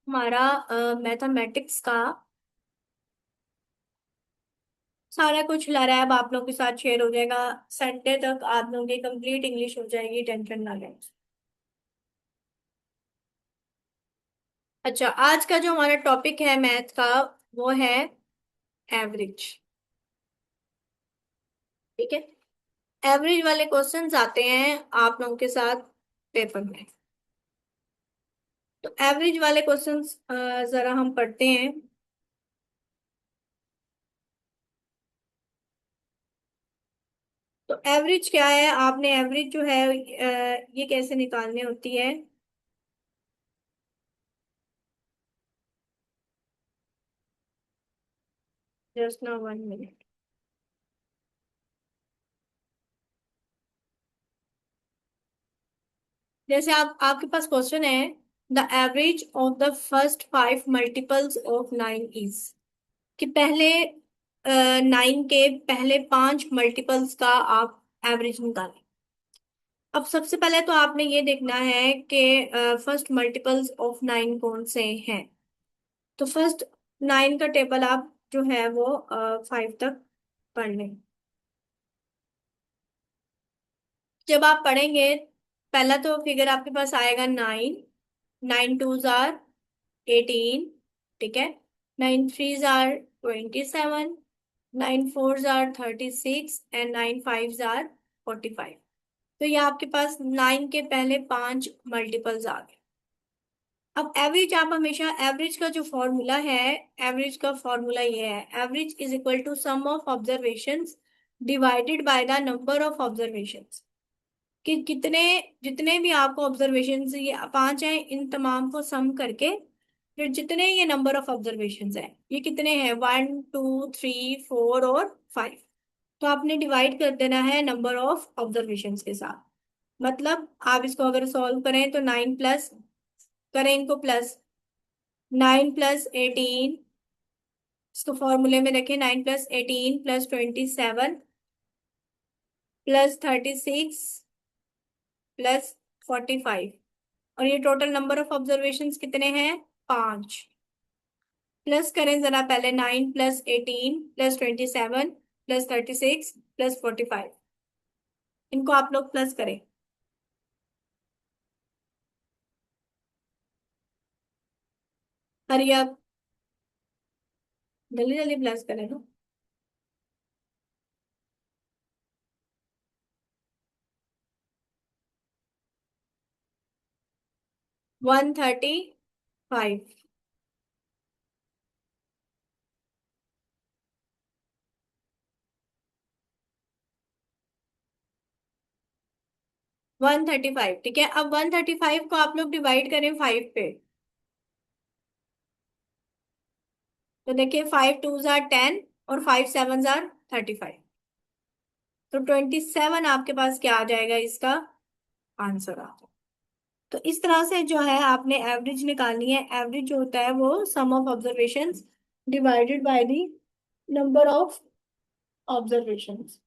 हमारा मैथमेटिक्स का सारा कुछ ला रहा है, अब आप लोगों के साथ शेयर हो जाएगा। संडे तक आप लोगों की कंप्लीट इंग्लिश हो जाएगी, टेंशन ना लें। अच्छा, आज का जो हमारा टॉपिक है मैथ का, वो है एवरेज। ठीक है। एवरेज वाले क्वेश्चंस आते हैं आप लोगों के साथ पेपर में। तो एवरेज वाले क्वेश्चंस जरा हम पढ़ते हैं। तो एवरेज क्या है, आपने एवरेज जो है ये कैसे निकालनी होती है। जस्ट ना 1 मिनट। जैसे आप आपके पास क्वेश्चन है, the average of the first 5 multiples of 9 is, कि पहले 9 के पहले 5 मल्टीपल्स का आप एवरेज निकालें। अब सबसे पहले तो आपने ये देखना है कि फर्स्ट मल्टीपल्स ऑफ 9 कौन से हैं। तो फर्स्ट 9 का टेबल आप जो है वो 5 तक पढ़ लें। जब आप पढ़ेंगे, पहला तो फिगर आपके पास आएगा 9। 9 2 जार 18। ठीक है। 9 3 जार 27। 9 4 jar 36 and 9 5 jar 45। तो ये आपके पास 9 के पहले 5 मल्टीपल्स आ गए। अब एवरेज, आप हमेशा एवरेज का जो फॉर्मूला है, एवरेज का फॉर्मूला ये है, average is equal to sum of observations divided by the number of observations. कि कितने, जितने भी आपको ऑब्जर्वेशंस ये 5 हैं, इन तमाम को सम करके फिर जितने ये नंबर ऑफ ऑब्जर्वेशंस हैं, ये कितने हैं, 1 2 3 4 और 5। तो आपने डिवाइड कर देना है नंबर ऑफ ऑब्जर्वेशंस के साथ। मतलब आप इसको अगर सॉल्व करें तो 9 प्लस, करें इनको प्लस, 9 + 18, इसको फॉर्मूले में रखें, 9 + 18 + 27 +36 +45। और ये टोटल नंबर ऑफ ऑब्जर्वेशंस कितने हैं, 5। प्लस करें जरा पहले, 9 + 18 + 27 +36 +45। इनको आप लोग प्लस करें। हरी आप जल्दी जल्दी प्लस करें ना। 135। 135, ठीक है। अब 135 को आप लोग डिवाइड करें 5 पे। तो देखिए, 5 2 जार 10 और 5 7 जार 35। तो 27 आपके पास क्या आ जाएगा, इसका आंसर आ जाएगा। तो इस तरह से जो है आपने एवरेज निकालनी है। एवरेज जो होता है वो sum of observations divided by the number of observations.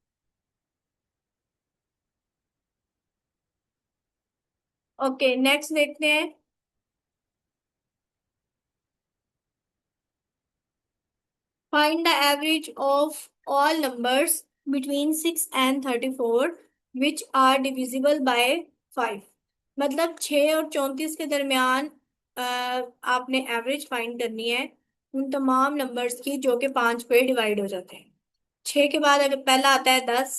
Okay, next देखते हैं। Find the average of all numbers between 6 and 34 which are divisible by 5। मतलब 6 और 34 के दरमियान आपने एवरेज फाइंड करनी है उन तमाम नंबर्स की जो कि 5 पे डिवाइड हो जाते हैं। 6 के बाद अगर पहला आता है 10,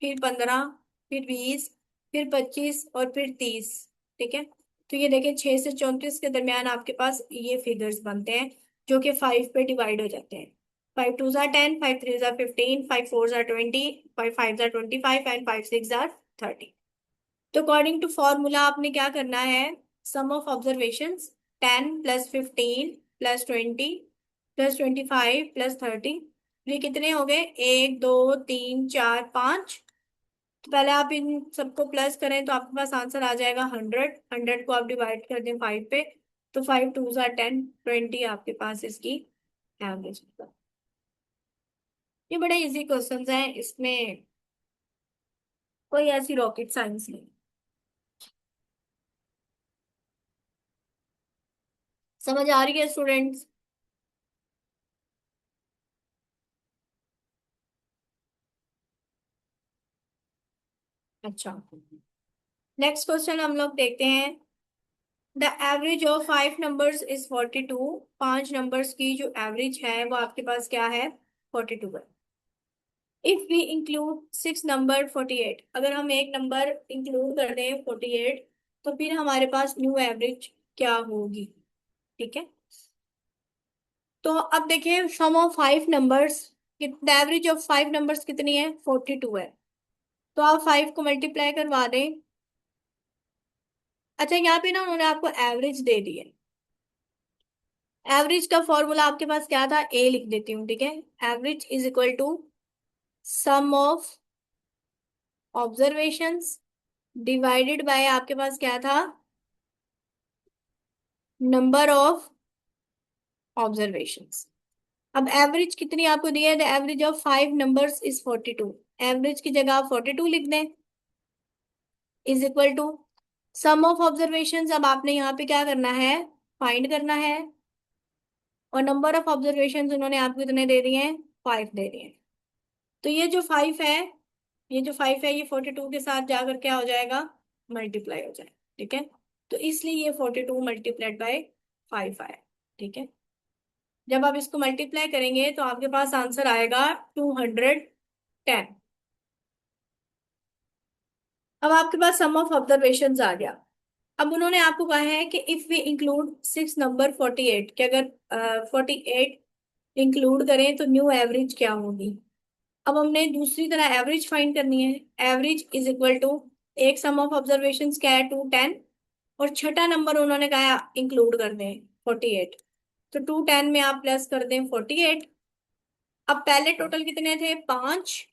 फिर 15, फिर 20, फिर 25 और फिर 30। ठीक है। तो ये देखें, 6 से 34 के दरमियान आपके पास ये फिगर्स बनते हैं जो कि 5 पे डिवाइड हो जाते हैं। 5 2 jar 10, 5 3 jar 15, 5 4 jar 20, 5 5 jar 25 and 5 6 jar 30। तो अकॉर्डिंग टू फॉर्मूला आपने क्या करना है, सम ऑफ ऑब्जर्वेशंस 10 + 15 + 20 + 25 + 30। ये कितने हो गए, 1 2 3 4 5। तो पहले आप इन सबको प्लस करें तो आपके पास आंसर आ जाएगा 100। 100 को आप डिवाइड कर दें 5 पे, तो 5 2 जार 10, 20 आपके पास इसकी एवरेज। ये बड़े इजी क्वेश्चंस हैं, इसमें कोई ऐसी रॉकेट साइंस नहीं। समझ आ रही है स्टूडेंट्स? अच्छा, नेक्स्ट क्वेश्चन हम लोग देखते हैं। The average of 5 numbers is 42। 5 numbers की जो एवरेज है वो आपके पास क्या है? 42 है। इफ वी इंक्लूड 6 नंबर 48, अगर हम एक नंबर इंक्लूड कर दें 48, तो फिर हमारे पास न्यू एवरेज क्या होगी? ठीक है, तो अब देखिए sum of 5 numbers, the average of 5 numbers कितनी है? 42 है। तो आप 5 को मल्टीप्लाई करवा दें। अच्छा, यहाँ पे ना उन्होंने आपको एवरेज दे दी है। एवरेज का फॉर्मूला आपके पास क्या था? ए लिख देती हूँ, ठीक है। Average is equal to sum of observations divided by आपके पास क्या था? Number of observations. अब एवरेज कितनी आपको दी है? The average of 5 numbers is 42। Average की जगह आप 42 लिख दें, is equal to sum of observations. अब आपने यहाँ पे क्या करना है? फाइंड करना है। और नंबर ऑफ ऑब्जर्वेशंस उन्होंने आपको कितने दे दिए हैं? 5 दे दिए हैं। तो ये जो 5 है, ये जो 5 है, ये 42 के साथ जाकर क्या हो जाएगा? मल्टीप्लाई हो जाएगा, ठीक है। तो इसलिए ये 42 मल्टीप्लाइड बाय 5 आया, ठीक है। जब आप इसको मल्टीप्लाई करेंगे तो आपके पास आंसर आएगा 210। अब आपके पास सम ऑफ ऑब्जर्वेशन आ गया। अब उन्होंने आपको कहा है कि इफ वी इंक्लूड 6 नंबर 48, कि अगर 48 इंक्लूड करें तो न्यू एवरेज क्या होगी? अब हमने दूसरी तरह एवरेज फाइंड करनी है। एवरेज इज इक्वल टू, एक सम ऑफ ऑब्जर्वेशन क्या है? 210। और छठा नंबर उन्होंने कहा इंक्लूड कर दें 48। तो 210 में आप प्लस कर दें 48। अब पहले टोटल कितने थे? 5।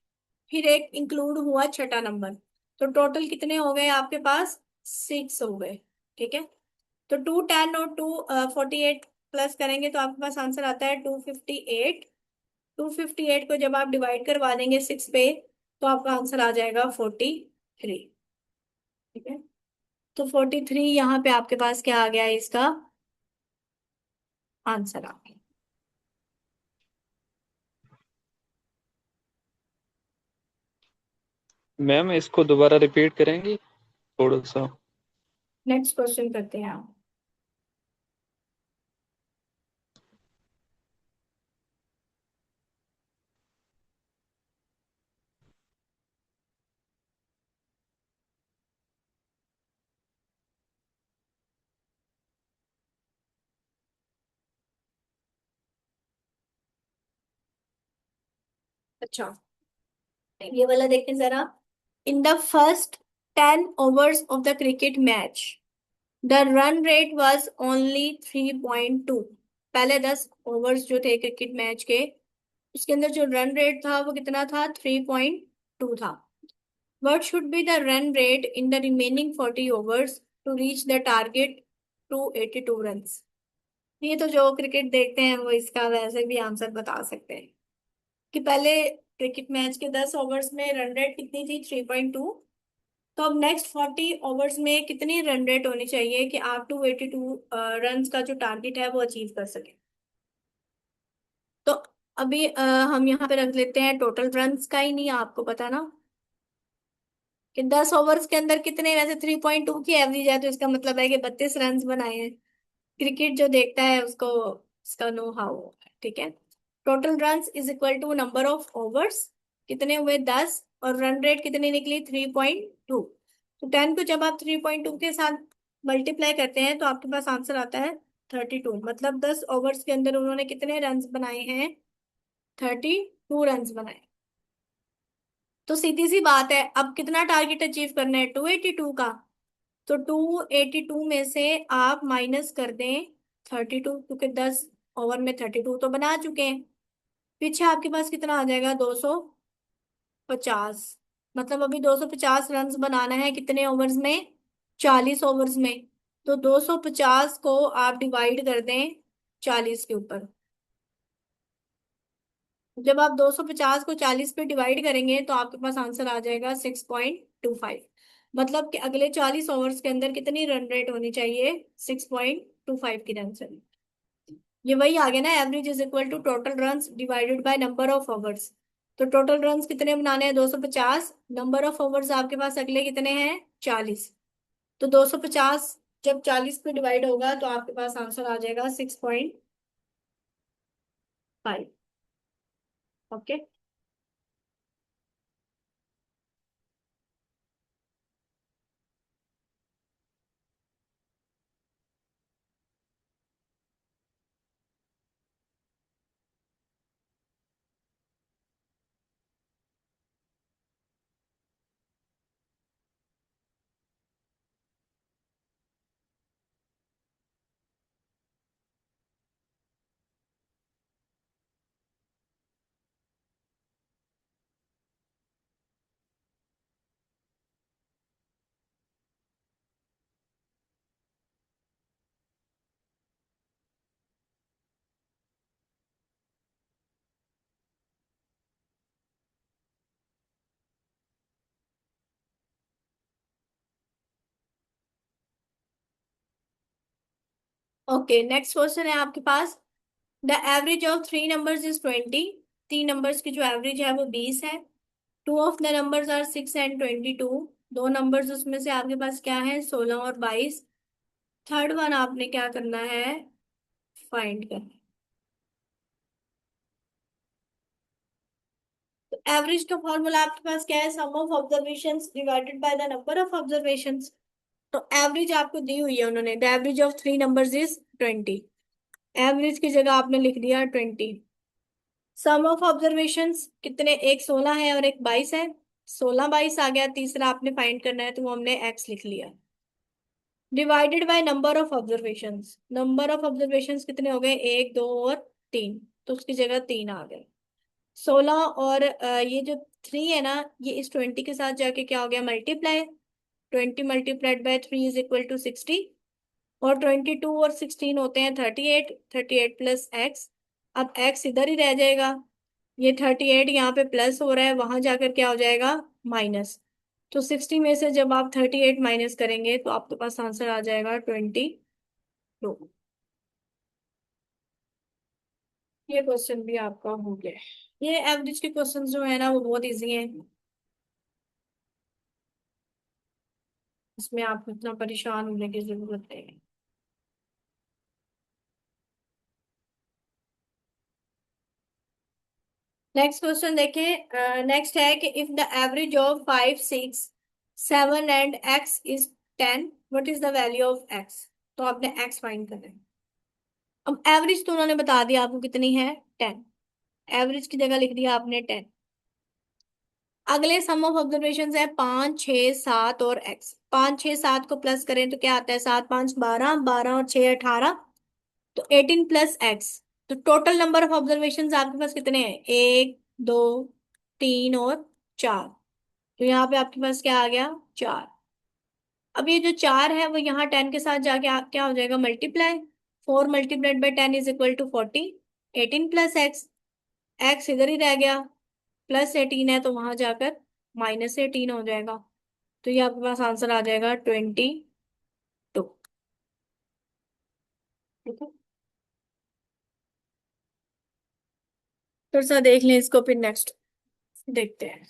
फिर एक इंक्लूड हुआ छठा नंबर, तो टोटल कितने हो गए आपके पास? 6 हो गए, ठीक है। तो 210 और 48 प्लस करेंगे तो आपके पास आंसर आता है 258। 258 को जब आप डिवाइड करवा देंगे 6 पे, तो आपका आंसर आ जाएगा 43, ठीक है। तो 43 यहाँ पे आपके पास क्या आ गया? इसका आंसर आ गया। मैम इसको दोबारा रिपीट करेंगी थोड़ा सा? नेक्स्ट क्वेश्चन करते हैं आप। अच्छा, ये वाला देखें जरा। In the first 10 overs of the cricket match the run rate was only 3.2। पहले 10 ओवर्स जो थे क्रिकेट मैच के, उसके अंदर जो रन रेट था वो कितना था? 3.2 था। What should be the run rate in the remaining 40 overs to reach the target 282 runs? ये तो जो क्रिकेट देखते हैं वो इसका वैसे भी आंसर बता सकते हैं कि पहले क्रिकेट मैच के 10 ओवर्स में रन रेट कितनी थी? 3.2। तो अब नेक्स्ट 40 ओवर्स में कितनी रन रेट होनी चाहिए कि आप 282 रन का जो टारगेट है वो अचीव कर सके? तो अभी हम यहाँ पे रख लेते हैं टोटल रन्स का ही, नहीं आपको पता ना कि 10 ओवर्स के अंदर कितने, वैसे 3.2 की एवरेज है तो इसका मतलब है कि 32 रन बनाए हैं। क्रिकेट जो देखता है उसको उसका नो हाउ, ठीक है। Total runs is equal to number of overs, कितने हुए? 10। और रन रेट कितनी निकली? 3.2। तो 10 को जब आप 3.2 के साथ मल्टीप्लाई करते हैं तो आपके पास आंसर आता है 32। मतलब 10 ओवर्स के अंदर उन्होंने कितने रन बनाए हैं? 32 रन बनाए। तो सीधी सी बात है, अब कितना टारगेट अचीव करना है? 282 का। तो 282 में से आप माइनस कर दें 32, क्योंकि 10 ओवर में 32 तो बना चुके हैं। पीछे आपके पास कितना आ जाएगा? 250। मतलब अभी 250 रन बनाना है कितने ओवर्स में? 40 ओवर्स में। तो 250 को आप डिवाइड कर दें 40 के ऊपर। जब आप 250 को 40 पे डिवाइड करेंगे तो आपके पास आंसर आ जाएगा 6.25। मतलब कि अगले 40 ओवर्स के अंदर कितनी रन रेट होनी चाहिए? 6.25 की रन रेट। ये वही आ गया ना, average is equal to total runs divided by number of hours. तो टोटल रन्स कितने बनाने हैं? 250। नंबर ऑफ आवर्स आपके पास अगले कितने हैं? 40। तो 250 जब 40 पे डिवाइड होगा तो आपके पास आंसर आ जाएगा 6.5। ओके। ओके, नेक्स्ट क्वेश्चन है आपके पास। The average of three numbers is 20। तीन नंबर्स की जो एवरेज है वो 20 है। Two of the numbers are 6 and 22। दो नंबर्स उसमें से आपके पास क्या है? 16 और 22। थर्ड वन आपने क्या करना है? फाइंड करना है। तो एवरेज का फॉर्मूला आपके पास क्या है? Sum of observations divided by the number of observations. तो एवरेज आपको दी हुई है उन्होंने, the average of three numbers is 20। Average की जगह आपने लिख दिया 20। सम ऑफ ऑब्जर्वेशंस कितने? एक 16 है और एक 22 है। 16 22 आ गया। तीसरा आपने फाइंड करना है तो वो हमने एक्स लिख लिया। Divided by number of observations. Number of observations कितने हो गए? एक, दो और तीन। तो उसकी जगह तीन आ गए। 16 और ये जो थ्री है ना, ये इस 20 के साथ जाके क्या हो गया? मल्टीप्लाई। 20 × 3 = 60। और 22 और 16 होते हैं 38। 38 + x। अब x इधर ही रह जाएगा। ये 38 यहाँ पे प्लस हो रहा है, वहां जाकर क्या हो जाएगा? माइनस। तो 60 में से जब आप 38 माइनस करेंगे तो आपके पास आंसर आ जाएगा 22। ये क्वेश्चन भी आपका हो गया। ये एवरेज के क्वेश्चन जो है ना वो बहुत इजी हैं। इसमें आपको इतना परेशान होने की जरूरत नहीं है। नेक्स्ट क्वेश्चन देखें। नेक्स्ट है कि if the average of 5 6 7 and x is 10, what is the value of x? तो आपने x फाइंड करना है। अब एवरेज तो उन्होंने बता दिया आपको कितनी है? 10। एवरेज की जगह लिख दिया आपने 10। अगले सम ऑफ ऑब्जर्वेशन है 5 6 7 और x। 5 6 7 को प्लस करें तो क्या आता है? 7 5 12, 12 और 6 18। तो 18 + x। तो टोटल नंबर ऑफ ऑब्जर्वेशन आपके पास कितने हैं? एक, दो, तीन और चार। तो यहाँ पे आपके पास क्या आ गया? चार। अब ये जो चार है वो यहाँ 10 के साथ जाके क्या हो जाएगा? मल्टीप्लाई। 4 × 10 = 40। 18 + x। एक्स इधर ही रह गया। +18 है तो वहां जाकर -18 हो जाएगा। तो ये आपके पास आंसर आ जाएगा 22। ठीक है। फिर से देख लें इसको, फिर नेक्स्ट देखते हैं।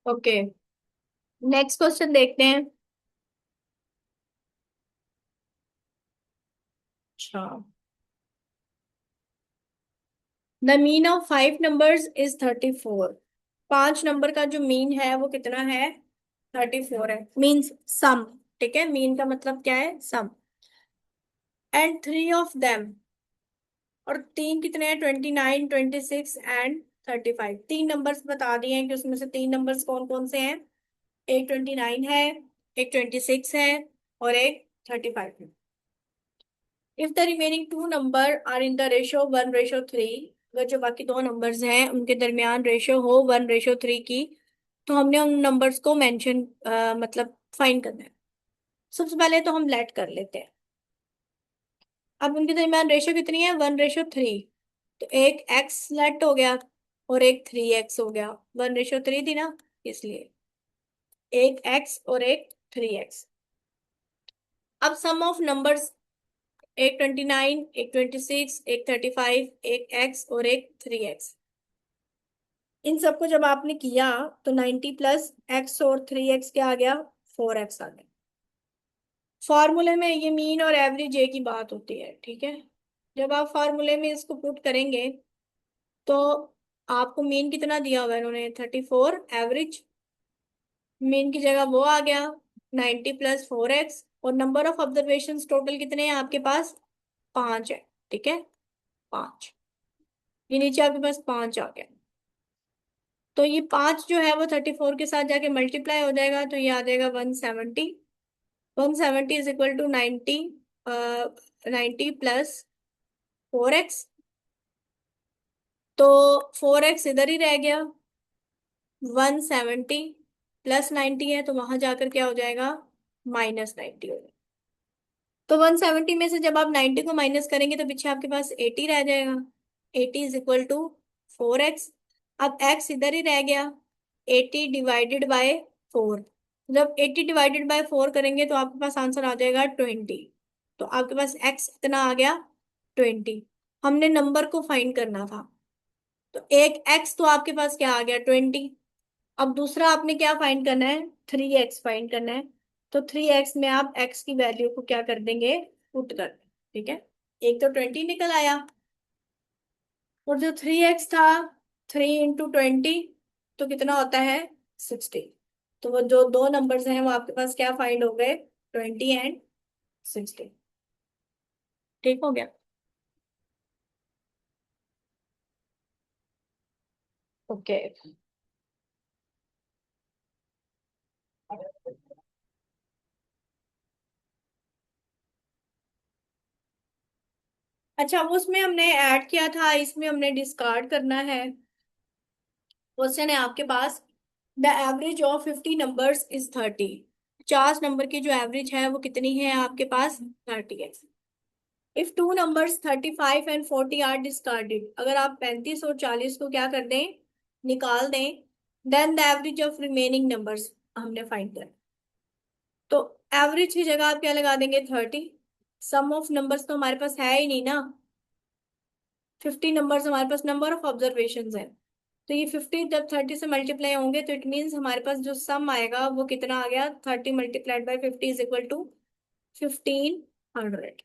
ओके, नेक्स्ट क्वेश्चन देखते हैं। अच्छा, the mean of 5 numbers is 34। पांच नंबर का जो मीन है वो कितना है? 34 है। मीन्स सम। ठीक है, मीन का मतलब क्या है? सम। एंड थ्री ऑफ देम और तीन कितने हैं? 29, 26 एंड 35। तीन नंबर्स बता दिए हैं कि उसमें से तीन नंबर्स कौन कौन से हैं। एक 29 है, एक 26 है, और एक 35 है। If the remaining two number are in the ratio 1:3, अगर जो बाकी दो नंबर्स हैं उनके दरमियान रेशियो हो 1:3 की, तो हमने उन नंबर्स को मेंशन मतलब फाइंड करना है। सबसे पहले तो हम लेट कर लेते हैं। अब उनके दरमियान रेशियो कितनी है? 1:3। तो एक एक्स लेट हो गया और एक 3x हो गया। 1:3 थी ना, इसलिए एक एक्स और एक 3x। अब सम ऑफ नंबर्स, एक 29, एक 26, एक 35, एक एक्स और एक 3x। इन सबको जब आपने किया तो 90 प्लस एक्स और 3x क्या आ गया? 4x आ गया। फॉर्मूले में ये मीन और एवरेज एक ही बात होती है, ठीक है। जब आप फार्मूले में इसको पुट करेंगे तो आपको मीन कितना दिया हुआ है इन्होंने? 34। एवरेज मीन की जगह वो आ गया 90 प्लस 4x। और नंबर ऑफ ऑब्जर्वेशन टोटल कितने हैं आपके पास? पांच है, ठीक है। पांच, ये नीचे आपके पास पांच आ गया। तो ये पांच जो है वो 34 के साथ जाके मल्टीप्लाई हो जाएगा, तो ये आ जाएगा 170। 170 is equal to 90, 90 plus 4x। तो 4x इधर ही रह गया। 170 प्लस 90 है तो वहां जाकर क्या हो जाएगा? -90 हो जाएगा। तो 170 में से जब आप 90 को माइनस करेंगे तो पीछे आपके पास 80 रह जाएगा। 80 इज इक्वल टू 4x। अब x इधर ही रह गया। 80 डिवाइडेड बाय 4। जब 80 डिवाइडेड बाय 4 करेंगे तो आपके पास आंसर आ जाएगा 20। तो आपके पास x कितना आ गया? 20। हमने नंबर को फाइंड करना था, तो एक x तो आपके पास क्या आ गया? 20। अब दूसरा आपने क्या फाइंड करना है? 3x फाइंड करना है। तो 3x में आप x की वैल्यू को क्या कर देंगे? पुट कर देंगे, ठीक है। एक तो 20 निकल आया, और जो 3x था, 3 × 20 तो कितना होता है? 60। तो वो जो दो नंबर्स हैं वो आपके पास क्या फाइंड हो गए? 20 एंड 60। ठीक हो गया। ओके। अच्छा, उसमें हमने ऐड किया था, इसमें हमने डिस्कार्ड करना है। क्वेश्चन है आपके पास, the average of 50 numbers is 30। 50 number की जो एवरेज है वो कितनी है आपके पास? 30 है। If two numbers 35 and 40 are discarded, अगर आप 35 और 40 को क्या कर दें? निकाल दें। Then the average of remaining numbers हमने फाइंड कर। तो एवरेज की जगह आप क्या लगा देंगे? 30। सम ऑफ नंबर्स तो हमारे पास है ही नहीं ना। 50 नंबर्स हमारे पास नंबर ऑफ ऑब्जर्वेशन है। तो ये 50 जब 30 से मल्टीप्लाई होंगे तो इट मीन्स हमारे पास जो सम आएगा वो कितना आ गया? 30 multiplied by 50 is equal to 1500।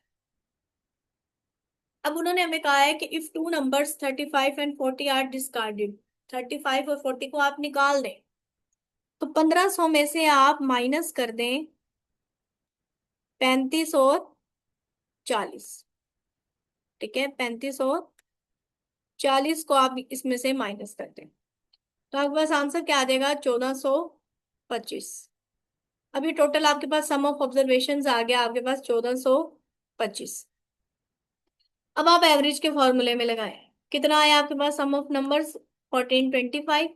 अब उन्होंने हमें कहा है कि if two numbers 35 and 40 are discarded, 35 और 40 को आप निकाल दें, तो 1500 में से आप माइनस कर दें 35 और 40। ठीक है, 35 और 40 को आप इसमें से माइनस कर दें, तो आपके पास आंसर क्या आ जाएगा? 1425। अभी टोटल आपके पास सम ऑफ ऑब्जर्वेशन आ गया आपके पास 1425। अब आप एवरेज के फॉर्मूले में लगाएं। कितना आया आपके पास सम ऑफ नंबर्स? 1425।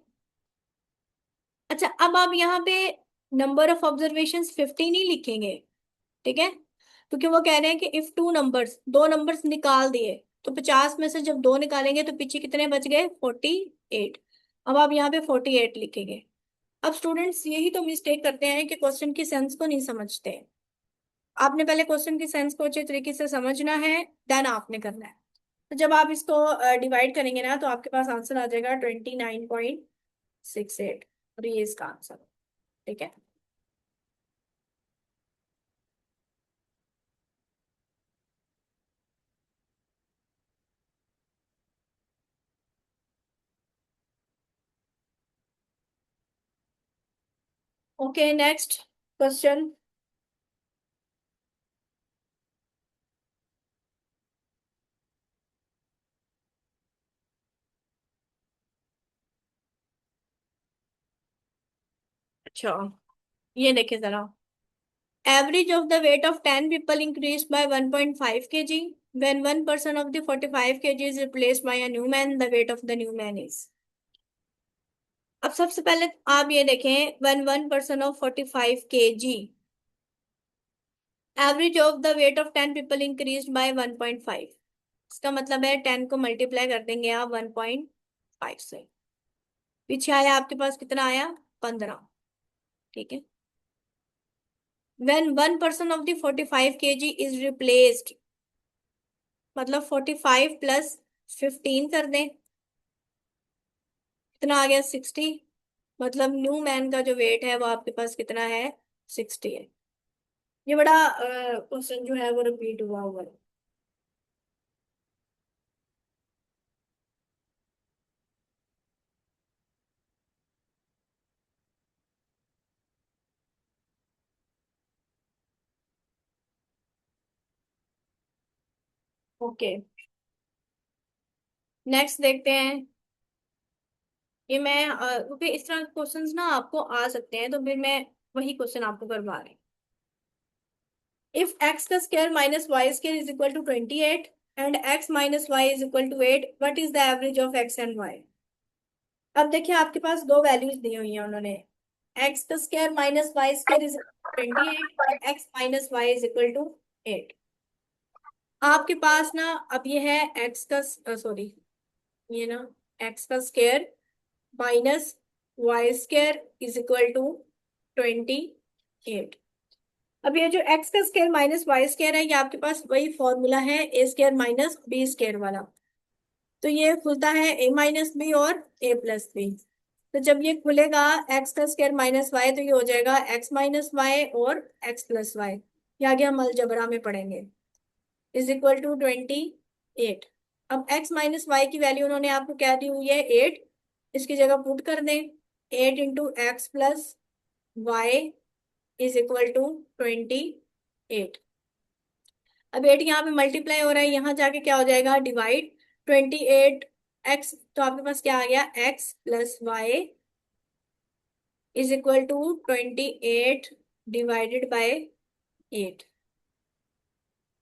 अच्छा, अब आप यहाँ पे नंबर ऑफ ऑब्जर्वेशन 15 ही लिखेंगे, ठीक है, क्योंकि वो कह रहे हैं कि इफ टू नंबर्स, दो नंबर्स निकाल दिए, तो 50 में से जब दो निकालेंगे तो पीछे कितने बच गए? 48। अब आप यहाँ पे 48 लिखेंगे। अब स्टूडेंट्स यही तो मिस्टेक करते हैं कि क्वेश्चन की सेंस को नहीं समझते। आपने पहले क्वेश्चन की सेंस को अच्छे तरीके से समझना है, देन आपने करना है। तो जब आप इसको डिवाइड करेंगे ना तो आपके पास आंसर आ जाएगा 29.68, और ये इसका आंसर, ठीक है। Okay, next question. अच्छा, ये देखिए जरा। Average of the weight of 10 people increased by 1.5 kg. When 1% of the 45 kg is replaced by a new man, the weight of the new man is। अब सबसे पहले आप ये देखें, when 1% of 45 kg, average of the weight of 10 people increased by 1.5। इसका मतलब है 10 को मल्टीप्लाई कर देंगे आप 1.5 से। पीछे आया आपके पास कितना आया, 15। ठीक है। when 1% of the 45 kg is replaced, मतलब 45 प्लस 15 कर दें, कितना आ गया, 60। मतलब न्यू मैन का जो वेट है वो आपके पास कितना है, 60 है। ये बड़ा क्वेश्चन जो है वो रिपीट हुआ हुआ है। ओके, नेक्स्ट देखते हैं। ये मैं क्योंकि इस तरह क्वेश्चंस ना आपको आ सकते हैं, तो फिर मैं वही क्वेश्चन आपको करवा रही हूँ। इफ एक्स का square minus Y square is equal to 28 and X minus Y is equal to 8, what is the average of X and Y. अब देखिए आपके पास दो वैल्यूज दी हुई हैं उन्होंने। एक्स का square minus Y square is 28 और X minus Y is equal to 8। आपके पास ना अब ये है एक्स का, सॉरी, ये ना एक्स का square minus Y square is equal to 28। अब ये जो एक्स का स्क्वायर माइनस वाई स्क्वायर है, ये आपके पास वही फॉर्मूला है ए स्क्वायर माइनस बी स्क्वायर वाला। तो ये खुलता है ए माइनस बी और ए प्लस बी। तो जब ये खुलेगा एक्स का स्क्वायर माइनस वाई, तो ये हो जाएगा एक्स माइनस वाई और एक्स प्लस वाई। ये आगे हम अलजबरा में पढ़ेंगे। Is equal to 28। अब एक्स माइनस वाई की वैल्यू उन्होंने आपको क्या दी हुई है, 8। इसकी जगह पुट कर दें, 8 into X plus Y is equal to 28। अब 8 यहाँ पे मल्टीप्लाई हो रहा है, यहाँ जाके क्या हो जाएगा, डिवाइड। 28 एक्स, तो आपके पास क्या आ गया, X plus Y is equal to 28 divided by 8।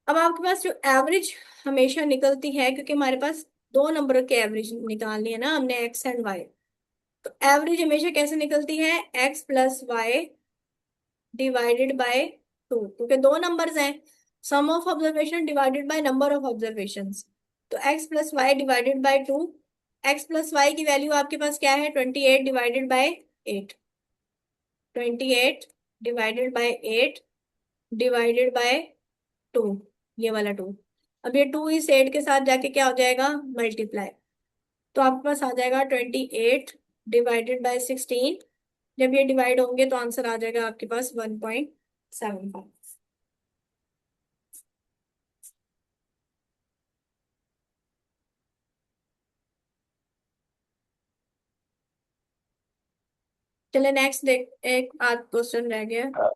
अब आपके पास जो एवरेज हमेशा निकलती है, क्योंकि हमारे पास दो नंबर के एवरेज निकालनी है ना हमने, एक्स एंड वाई। तो एवरेज हमेशा कैसे निकलती है, x plus y divided by 2, क्योंकि दो नंबर्स हैं। Sum of observation divided by number of observations. तो x plus y divided by 2। X plus y की वैल्यू आपके पास क्या है, 28 divided by 8। 28 divided by 8 divided by 2, ये वाला 2। अब ये 2 इस 8 के साथ जाके क्या हो जाएगा, मल्टीप्लाई। तो आपके पास आ जाएगा 28 डिवाइडेड बाय 16। जब ये डिवाइड होंगे तो आंसर आ जाएगा आपके पास 1.75। चले नेक्स्ट देख, एक आध क्वेश्चन रह गया।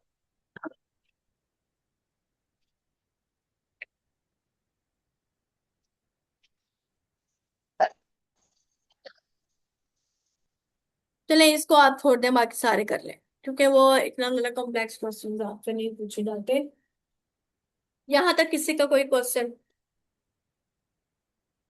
चले इसको आप छोड़ दें, बाकी सारे कर लें, क्योंकि वो इतना ज्यादा कॉम्प्लेक्स क्वेश्चन आपसे नहीं पूछे जाते। यहाँ तक किसी का कोई क्वेश्चन।